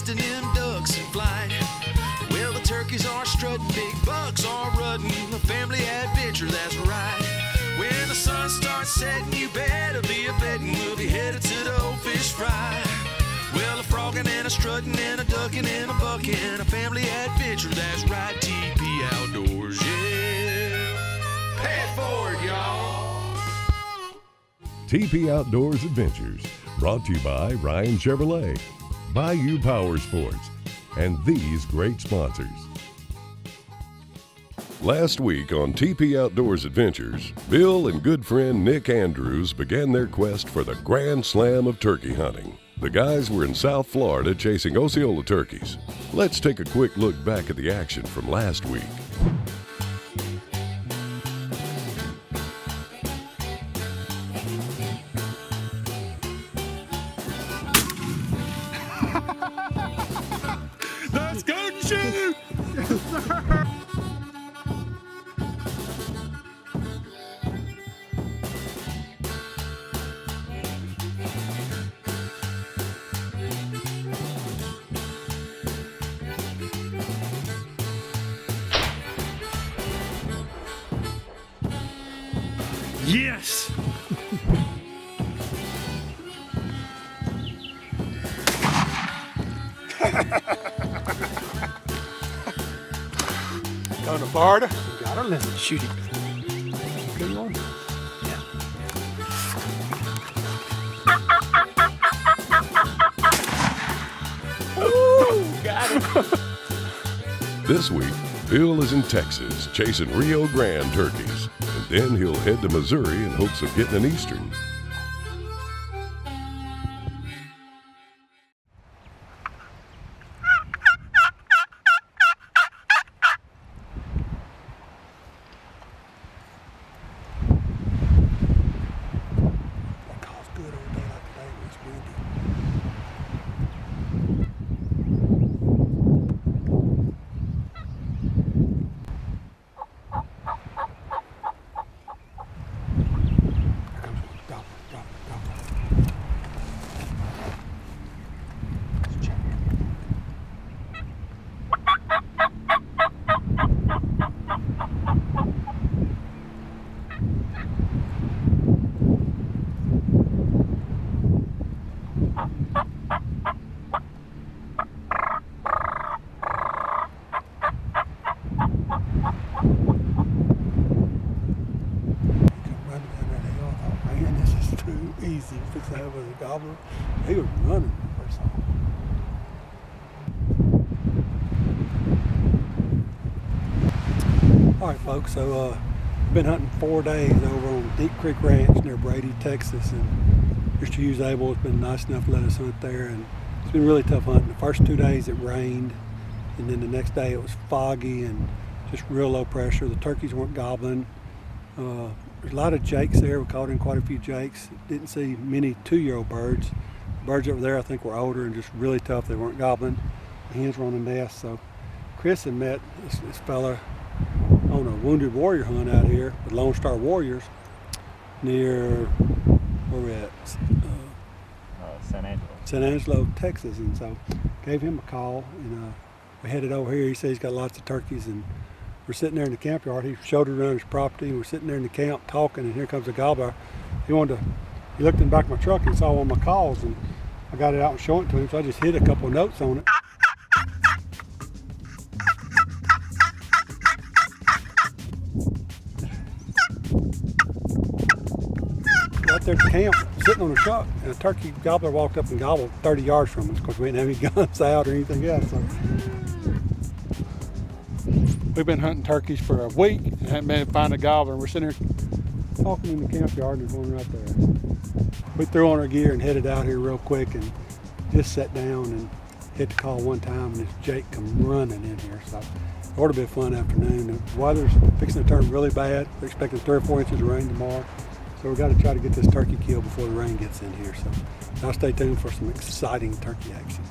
nesting them ducks in flight. Well, the turkeys are strutting, big bucks are rutting, a family adventure, that's right. When the sun starts setting, you better be a betting we'll be headed to the old fish fry. Well, a frogging and a strutting and a ducking and a bucking, a family adventure, that's right. TP Outdoors, yeah. Pay it forward, y'all. TP Outdoors Adventures, brought to you by Ryan Chevrolet, Bayou Power Sports, and these great sponsors. Last week on TP Outdoors Adventures, Bill and good friend Nick Andrews began their quest for the Grand Slam of turkey hunting. The guys were in South Florida chasing Osceola turkeys. Let's take a quick look back at the action from last week. Let's go shoot! Yes, sir! Yes! Going to Florida, you gotta let me shoot it. Good one. Yeah. Ooh, got it. This week, Bill is in Texas chasing Rio Grande turkeys, and then he'll head to Missouri in hopes of getting an eastern. Easy fix that with a gobbler. He was running the first time. All right, folks. So been hunting 4 days over on Deep Creek Ranch near Brady, Texas, and Mr. Hughes Abel has been nice enough to let us hunt there, and it's been really tough hunting. The first 2 days it rained, and then the next day it was foggy and just real low pressure. The turkeys weren't gobbling. There's a lot of jakes there. We caught in quite a few jakes. Didn't see many 2-year-old birds. The birds over there I think were older and just really tough. They weren't gobbling. The hens were on the nest. So Chris had met this fella on a Wounded Warrior hunt out here with Lone Star Warriors near, where we at? San Angelo, Texas. And so gave him a call, and we headed over here. He said he's got lots of turkeys, and we're sitting there in the camp yard. He showed it around his property, and we're sitting there in the camp talking, and here comes a gobbler. He looked in the back of my truck and saw one of my calls, and I got it out and showed it to him, so I just hit a couple of notes on it. Right there at the camp, sitting on the truck, and a turkey gobbler walked up and gobbled 30 yards from us, because we didn't have any guns out or anything else. So we've been hunting turkeys for a week and haven't been able to find a gobbler, and we're sitting here talking in the camp yard, and there's one right there. We threw on our gear and headed out here real quick and just sat down and hit the call one time, and this Jake come running in here. So it ought to be a fun afternoon. The weather's fixing to turn really bad. We're expecting 3 or 4 inches of rain tomorrow. So we've got to try to get this turkey killed before the rain gets in here. So now stay tuned for some exciting turkey action.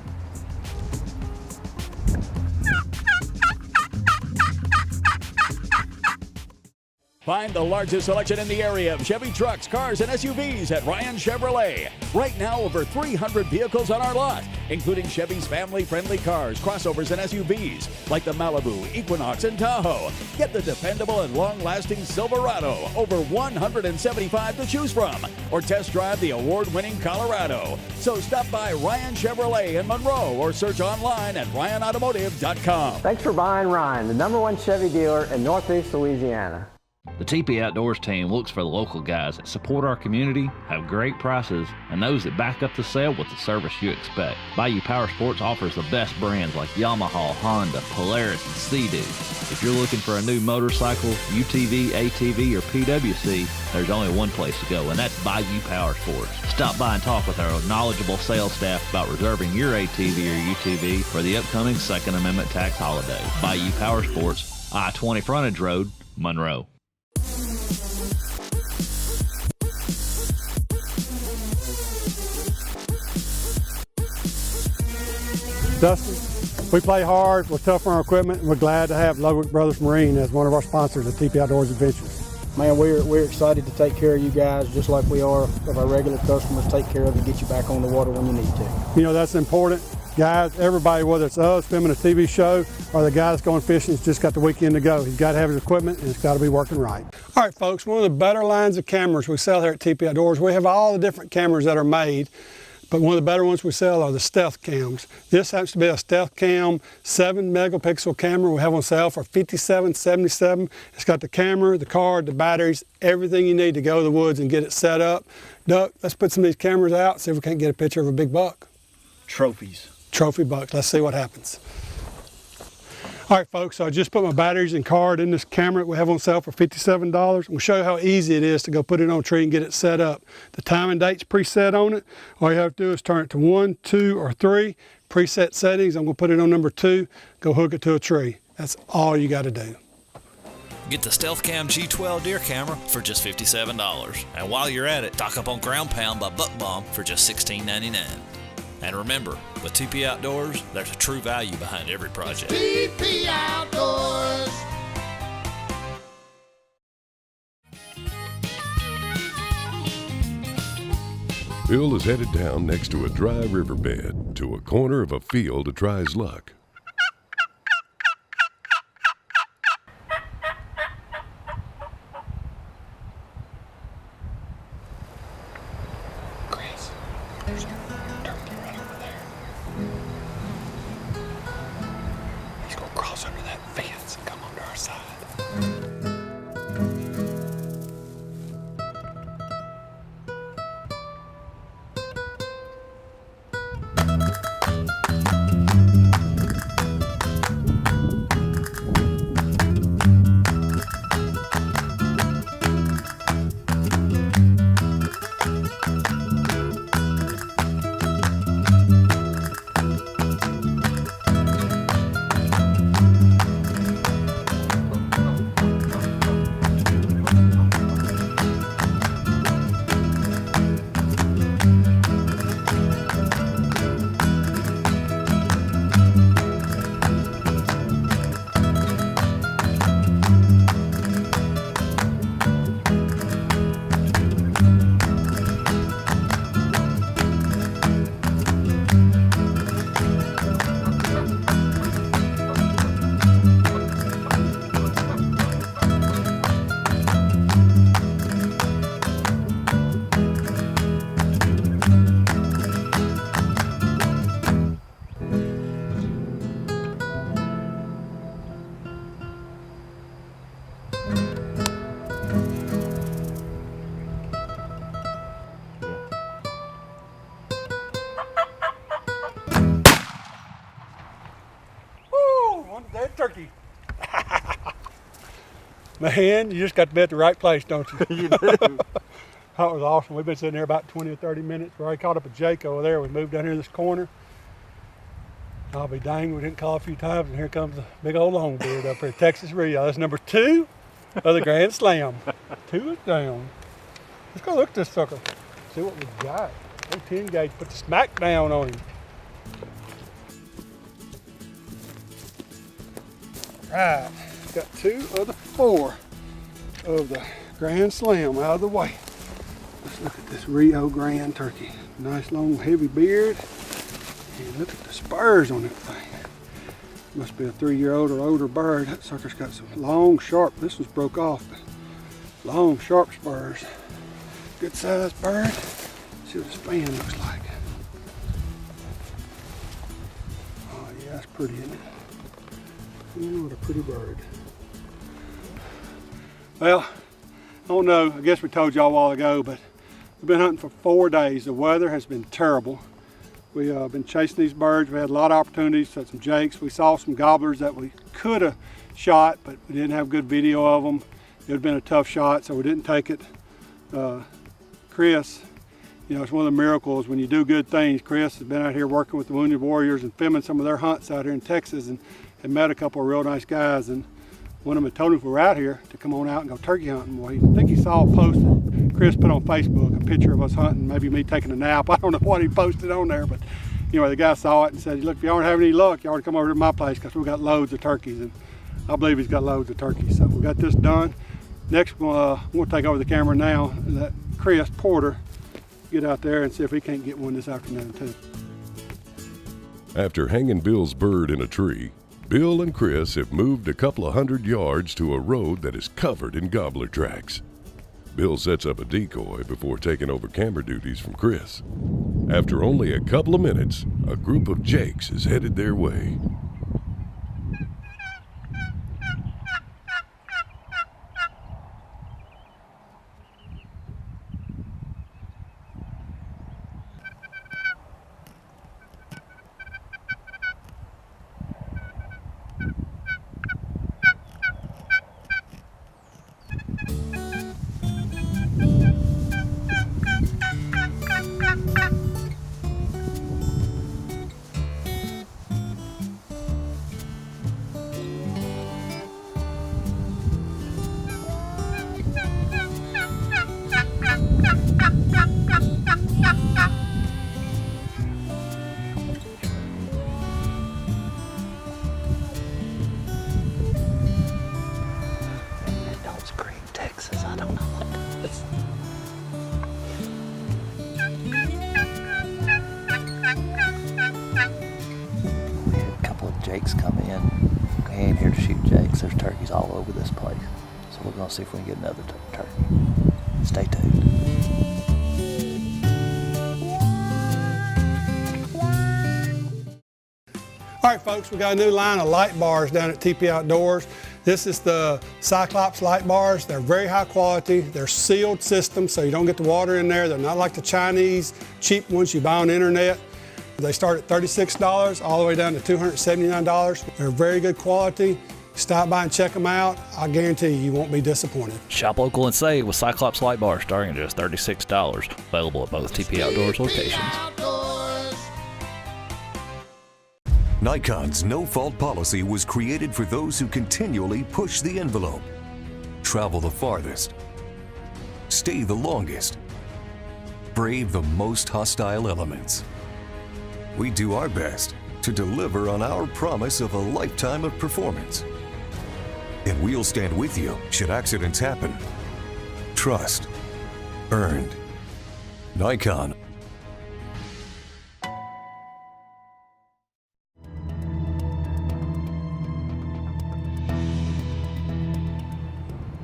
Find the largest selection in the area of Chevy trucks, cars, and SUVs at Ryan Chevrolet. Right now, over 300 vehicles on our lot, including Chevy's family-friendly cars, crossovers, and SUVs, like the Malibu, Equinox, and Tahoe. Get the dependable and long-lasting Silverado, over 175 to choose from, or test drive the award-winning Colorado. So stop by Ryan Chevrolet in Monroe or search online at RyanAutomotive.com. Thanks for buying Ryan, the #1 Chevy dealer in Northeast Louisiana. The TP Outdoors team looks for the local guys that support our community, have great prices, and those that back up the sale with the service you expect. Bayou Power Sports offers the best brands like Yamaha, Honda, Polaris, and Sea-Doo. If you're looking for a new motorcycle, UTV, ATV, or PWC, there's only one place to go, and that's Bayou Power Sports. Stop by and talk with our knowledgeable sales staff about reserving your ATV or UTV for the upcoming Second Amendment tax holiday. Bayou Power Sports, I-20 Frontage Road, Monroe. Dustin, we play hard, we're tough on our equipment, and we're glad to have Ludwig Brothers Marine as one of our sponsors at TP Outdoors Adventures. Man, we're excited to take care of you guys just like we are of our regular customers, take care of and get you back on the water when you need to. You know, that's important. Guys, everybody, whether it's us filming a TV show or the guy that's going fishing, has just got the weekend to go. He's got to have his equipment and it's got to be working right. All right, folks, one of the better lines of cameras we sell here at TP Outdoors, we have all the different cameras that are made, but one of the better ones we sell are the stealth cams. This happens to be a stealth cam 7 megapixel camera we have on sale for $57.77. It's got the camera, the card, the batteries, everything you need to go to the woods and get it set up. Duck, let's put some of these cameras out, see if we can't get a picture of a big buck. Trophies. Trophy bucks. Let's see what happens. All right, folks, so I just put my batteries and card in this camera that we have on sale for $57. We'll show you how easy it is to go put it on a tree and get it set up. The time and date's preset on it. All you have to do is turn it to 1, 2, or 3. Preset settings. I'm going to put it on number 2. Go hook it to a tree. That's all you got to do. Get the StealthCam G12 deer camera for just $57. And while you're at it, stock up on Ground Pound by Buck Bomb for just $16.99. And remember, with TP Outdoors, there's a true value behind every project. TP Outdoors. Bill is headed down next to a dry riverbed to a corner of a field to try his luck. Chris, there's a turkey right over there. He's gonna cross under that fence and come onto our side. Dead turkey. Man, you just got to be at the right place, don't you? You do. That was awesome. We've been sitting there about 20 or 30 minutes. We already caught up a Jake over there. We moved down here this corner. I'll be dang, we didn't call a few times, and here comes the big old longbeard up here, Texas Rio. That's number 2 of the Grand Slam. 2 is down. Let's go look at this sucker. See what we got. Oh, 10 gauge, put the smack down on him. Right, got 2 of the 4. of the Grand Slam out of the way. Let's look at this Rio Grande turkey. Nice long heavy beard. And look at the spurs on that thing. Must be a 3-year-old or older bird. That sucker's got some long, sharp, this one's broke off, but long, sharp spurs. Good sized bird. See what the span looks like. Oh yeah, that's pretty, isn't it? Oh, what a pretty bird. Well, I don't know, I guess we told y'all a while ago, but we've been hunting for 4 days. The weather has been terrible. We've been chasing these birds. We had a lot of opportunities, had some jakes. We saw some gobblers that we could have shot, but we didn't have good video of them. It would have been a tough shot, so we didn't take it. Chris, you know, it's one of the miracles when you do good things. Chris has been out here working with the Wounded Warriors and filming some of their hunts out here in Texas, and met a couple of real nice guys. And one of them had told him if we were out here to come on out and go turkey hunting. Well, I think he saw a post that Chris put on Facebook, a picture of us hunting, maybe me taking a nap. I don't know what he posted on there, but anyway, the guy saw it and said, look, if you aren't having any luck, you ought to come over to my place because we've got loads of turkeys. And I believe he's got loads of turkeys. So we got this done. Next, we'll take over the camera now and let Chris Porter get out there and see if he can't get one this afternoon too. After hanging Bill's bird in a tree, Bill and Chris have moved a couple of 100 yards to a road that is covered in gobbler tracks. Bill sets up a decoy before taking over camera duties from Chris. After only a couple of minutes, a group of jakes is headed their way. Jakes come in. We ain't here to shoot jakes. There's turkeys all over this place. So we're gonna see if we can get another turkey. Stay tuned. All right, folks, we got a new line of light bars down at TP Outdoors. This is the Cyclops light bars. They're very high quality. They're sealed systems, so you don't get the water in there. They're not like the Chinese cheap ones you buy on the internet. They start at $36 all the way down to $279. They're very good quality. Stop by and check them out. I guarantee you won't be disappointed. Shop local and save with Cyclops Light Bar starting at just $36. Available at both TP Outdoors locations. Nikon's no-fault policy was created for those who continually push the envelope, travel the farthest, stay the longest, brave the most hostile elements. We do our best to deliver on our promise of a lifetime of performance. And we'll stand with you should accidents happen. Trust earned. Nikon.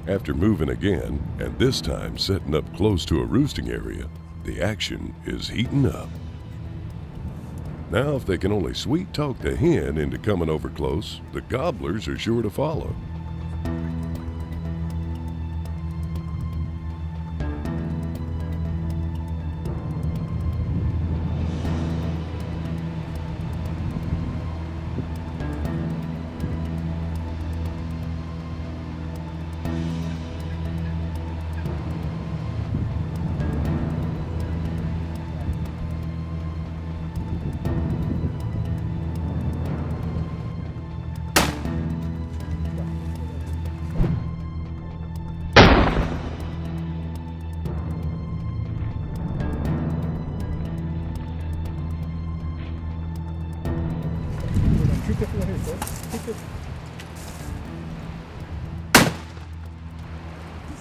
After moving again, and this time setting up close to a roosting area, the action is heating up. Now, if they can only sweet-talk the hen into coming over close, the gobblers are sure to follow.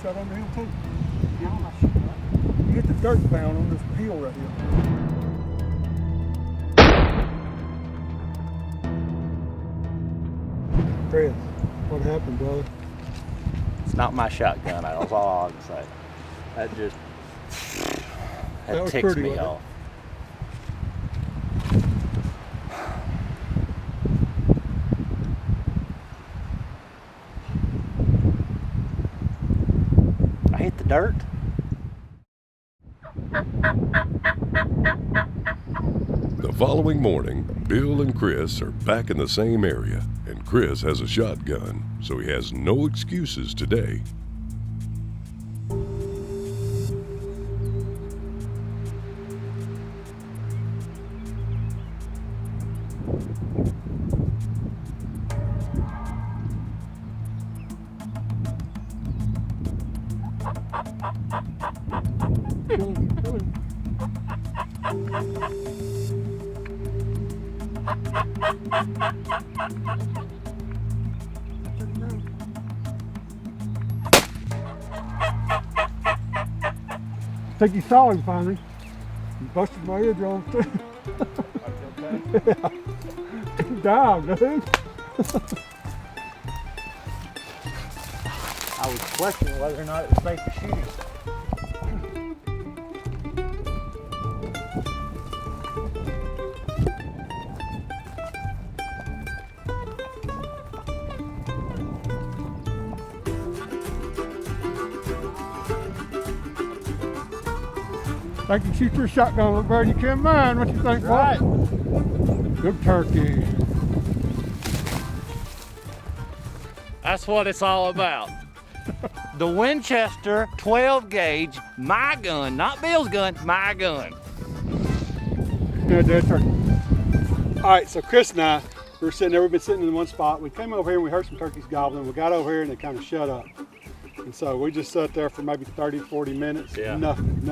side on the hill too. Yeah, I'm not sure. You get the dirt found on this hill right here. Chris, what happened, brother? It's not my shotgun. That's all I can say. That just That was ticks pretty, me wasn't it? off. I hit the dirt. The following morning, Bill and Chris are back in the same area, and Chris has a shotgun, so he has no excuses today. I think you saw him finally. He busted my eardrum too. Yeah. Dog, dude. I was questioning whether or not it was safe to shoot him. I can shoot your shotgun, little bird. You can't mind. What you think, Right. Bob? Good turkey. That's what it's all about. The Winchester 12 gauge, my gun, not Bill's gun, my gun. Yeah, dead turkey. All right, so Chris and I, we've been sitting in one spot. We came over here and we heard some turkeys gobbling. We got over here and they kind of shut up. And so we just sat there for maybe 30, 40 minutes. Yeah. Nothing.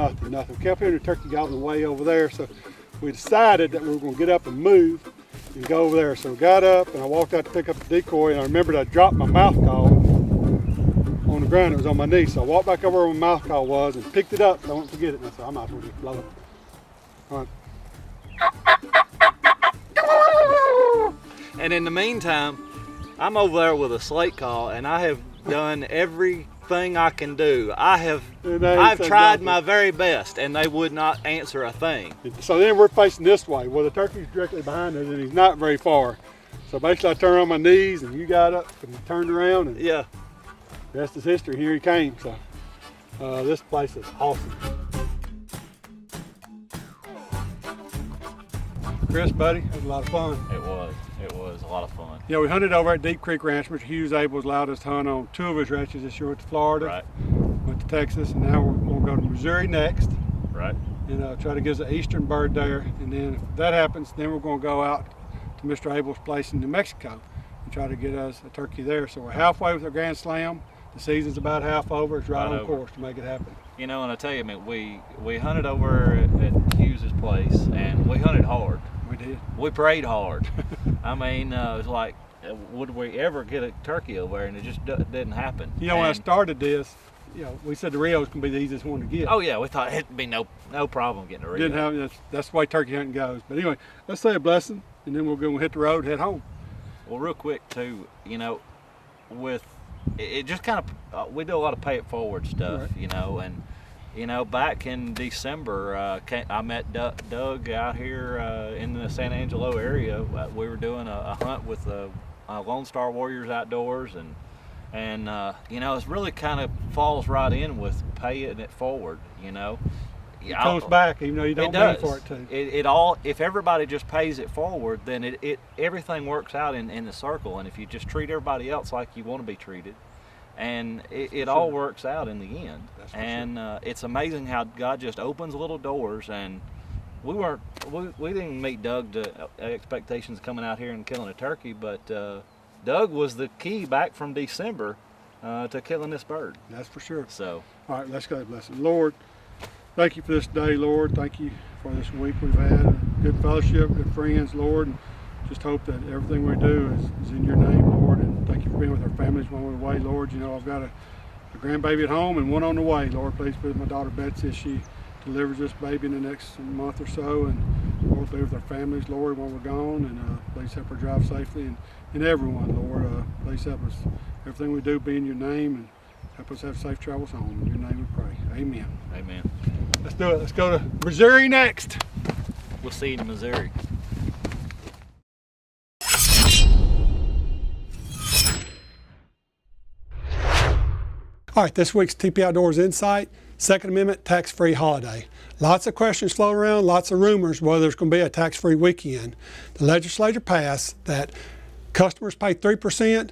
We kept hearing the turkey gobbling way over there. So we decided that we were going to get up and move and go over there. So we got up and I walked out to pick up the decoy, and I remembered I dropped my mouth call on the ground. It was on my knee. So I walked back over where my mouth call was and picked it up so I wouldn't forget it. And I said, I might as well just blow it. All right. And in the meantime, I'm over there with a slate call, and I have done everything I can do. I've tried my very best, and they would not answer a thing. So then we're facing this way. Well, the turkey's directly behind us, and he's not very far. So basically I turned on my knees, and you got up and turned around, and Yeah. the rest is history. Here he came. So this place is awesome. Chris, buddy, it was a lot of fun. It was a lot of fun. Yeah, we hunted over at Deep Creek Ranch. Mr. Hughes Abels allowed us to hunt on 2 of his ranches this year. Went to Florida, Right. went to Texas, and now we're going to go to Missouri next. Right. And try to get us an eastern bird there. And then if that happens, then we're going to go out to Mr. Abel's place in New Mexico and try to get us a turkey there. So we're halfway with our Grand Slam. The season's about half over. It's right on course to make it happen. You know, and I tell you, man, we hunted over at Hughes's place, and we hunted hard. We did. We prayed hard. I mean, it was like, would we ever get a turkey over there? And it just didn't happen. You know, when I started this, we said the Rios can be the easiest one to get. Oh yeah, we thought it'd be no problem getting a Rio. Didn't have, that's the way turkey hunting goes. But anyway, let's say a blessing, and then we'll go and hit the road, head home. Well, real quick too, you know, with it just kind of we do a lot of pay it forward stuff, Right. you know, and you know, back in December, I met Doug out here in the San Angelo area. We were doing a hunt with Lone Star Warriors Outdoors, and you know, it's really kind of falls right in with paying it forward, you know. It comes back, even though you don't mean for it to. It all, if everybody just pays it forward, then everything works out in the circle. And if you just treat everybody else like you want to be treated, and it all works out in the end. And it's amazing how God just opens little doors. And we didn't meet Doug to expectations coming out here and killing a turkey, but Doug was the key back from December to killing this bird. That's for sure. So, all right, let's go. Bless it. Lord, thank you for this day, Lord. Thank you for this week we've had. Good fellowship, good friends, Lord. And just hope that everything we do is in your name, Lord. And thank you for being with our families when we're away, Lord. You know, I've got a a grandbaby at home and one on the way. Lord, please be with my daughter Betsy as she delivers this baby in the next month or so, and Lord, be with our families, Lord, while we're gone, and please help her drive safely, and everyone, Lord, please help us. Everything we do be in your name, and help us have safe travels home. In your name we pray. Amen. Amen. Let's do it. Let's go to Missouri next. We'll see you in Missouri. All right, this week's TP Outdoors Insight, Second Amendment tax-free holiday. Lots of questions floating around, lots of rumors whether there's going to be a tax-free weekend. The legislature passed that customers pay 3%,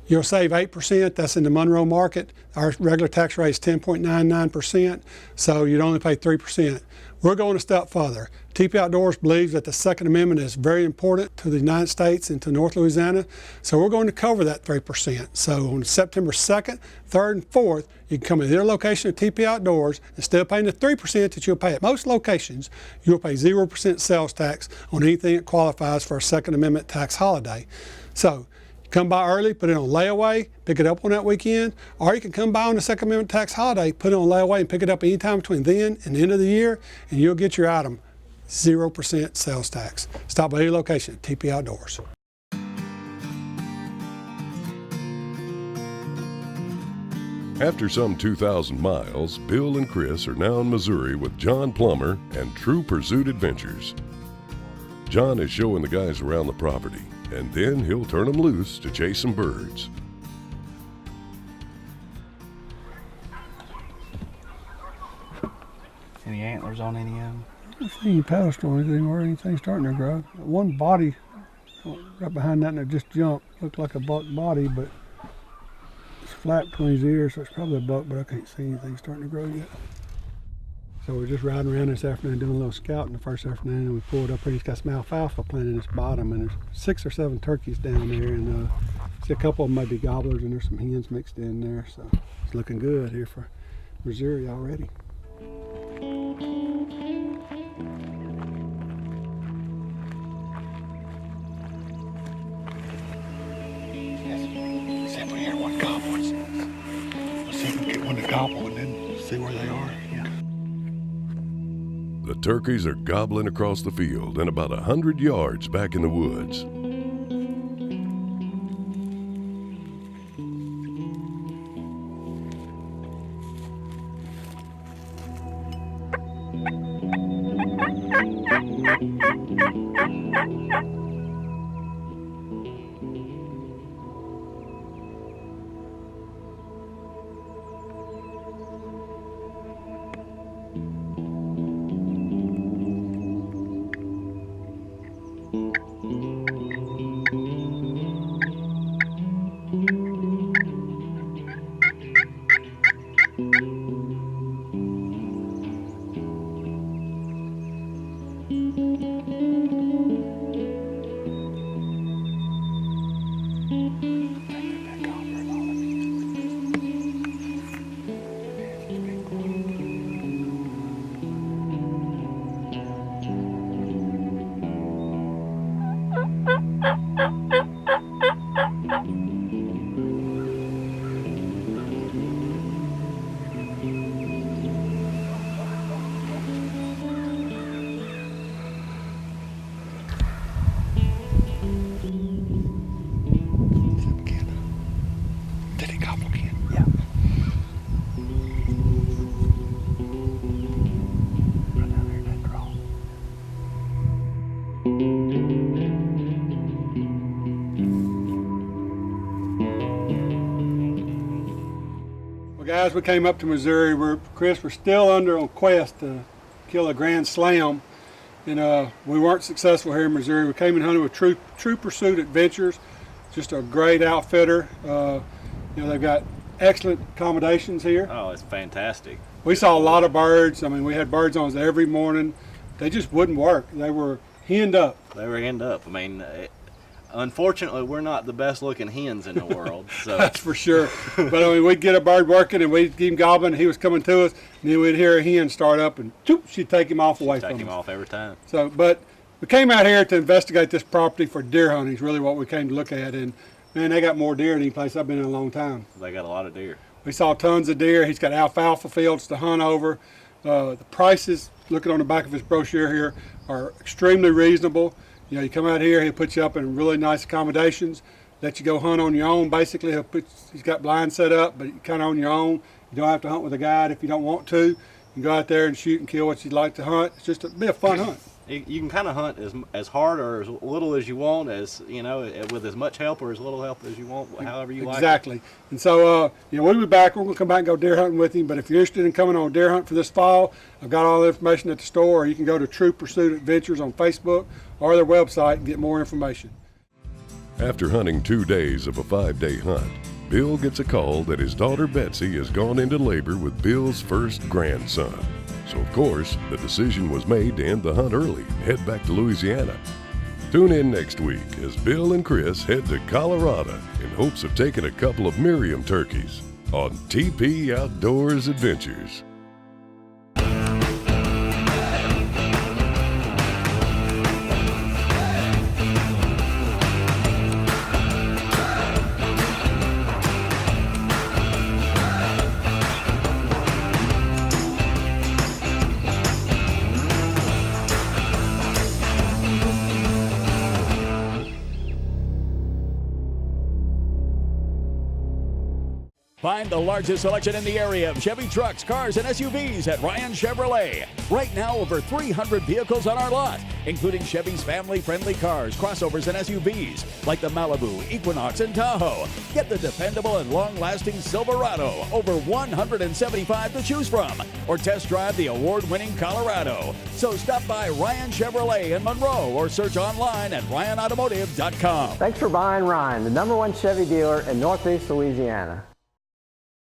you'll save 8%. That's in the Monroe market. Our regular tax rate is 10.99%, so you'd only pay 3%. We're going a step further. TP Outdoors believes that the Second Amendment is very important to the United States and to North Louisiana, so we're going to cover that 3%. So on September 2nd, 3rd, and 4th, you can come to their location at TP Outdoors. Instead of paying the 3% that you'll pay at most locations, you'll pay 0% sales tax on anything that qualifies for a Second Amendment tax holiday. So come by early, put it on layaway, pick it up on that weekend, or you can come by on the Second Amendment tax holiday, put it on layaway, and pick it up anytime between then and the end of the year, and you'll get your item 0% sales tax. Stop by your location at TP Outdoors. After some 2,000 miles, Bill and Chris are now in Missouri with John Plummer and True Pursuit Adventures. John is showing the guys around the property, and then he'll turn them loose to chase some birds. Any antlers on any of them? I don't see any pedestal or anything or anything starting to grow. One body right behind that that just jumped looked like a buck body, but it's flat between his ears, so it's probably a buck, but I can't see anything starting to grow yet. So we're just riding around this afternoon doing a little scouting the first afternoon, and we pulled up here. He's got some alfalfa planted in this bottom, and there's 6 or 7 turkeys down there, and see a couple of them may be gobblers, and there's some hens mixed in there, so it's looking good here for Missouri already. See if we hear one gobble. Let's see if we can get one to gobble and then see where they are. Yeah. The turkeys are gobbling across the field and about 100 yards back in the woods. Guys, we came up to Missouri. We're still on quest to kill a grand slam, and we weren't successful here in Missouri. We came and hunted with True Pursuit Adventures, just a great outfitter. They've got excellent accommodations here. Oh, it's fantastic. We saw a lot of birds. I mean, we had birds on us every morning. They just wouldn't work. They were henned up. They were henned up. I mean, unfortunately, we're not the best looking hens in the world. So. That's for sure. But I mean, we'd get a bird working and we'd keep him gobbling. He was coming to us, and then we'd hear a hen start up, and choop, she'd take him off away from us. Take him off every time. So, but we came out here to investigate this property for deer hunting. Is really what we came to look at. And man, they got more deer than any place I've been in a long time. They got a lot of deer. We saw tons of deer. He's got alfalfa fields to hunt over. The prices, looking on the back of his brochure here, are extremely reasonable. You know, you come out here, he'll put you up in really nice accommodations, let you go hunt on your own. Basically, he's got blinds set up, but kind of on your own. You don't have to hunt with a guide if you don't want to. You can go out there and shoot and kill what you'd like to hunt. It's just be a fun hunt. You can kind of hunt as hard or as little as you want, as you know, with as much help or as little help as you want, however you like. Exactly. And so, you know, we'll be back. We're going to come back and go deer hunting with him. But if you're interested in coming on a deer hunt for this fall, I've got all the information at the store. Or you can go to True Pursuit Adventures on Facebook or their website and get more information. After hunting 2 days of a 5-day hunt, Bill gets a call that his daughter Betsy has gone into labor with Bill's first grandson. So, of course, the decision was made to end the hunt early and head back to Louisiana. Tune in next week as Bill and Chris head to Colorado in hopes of taking a couple of Miriam turkeys on TP Outdoors Adventures. Find the largest selection in the area of Chevy trucks, cars, and SUVs at Ryan Chevrolet. Right now, over 300 vehicles on our lot, including Chevy's family-friendly cars, crossovers, and SUVs, like the Malibu, Equinox, and Tahoe. Get the dependable and long-lasting Silverado, over 175 to choose from, or test drive the award-winning Colorado. So stop by Ryan Chevrolet in Monroe or search online at RyanAutomotive.com. Thanks for buying Ryan, the #1 Chevy dealer in Northeast Louisiana.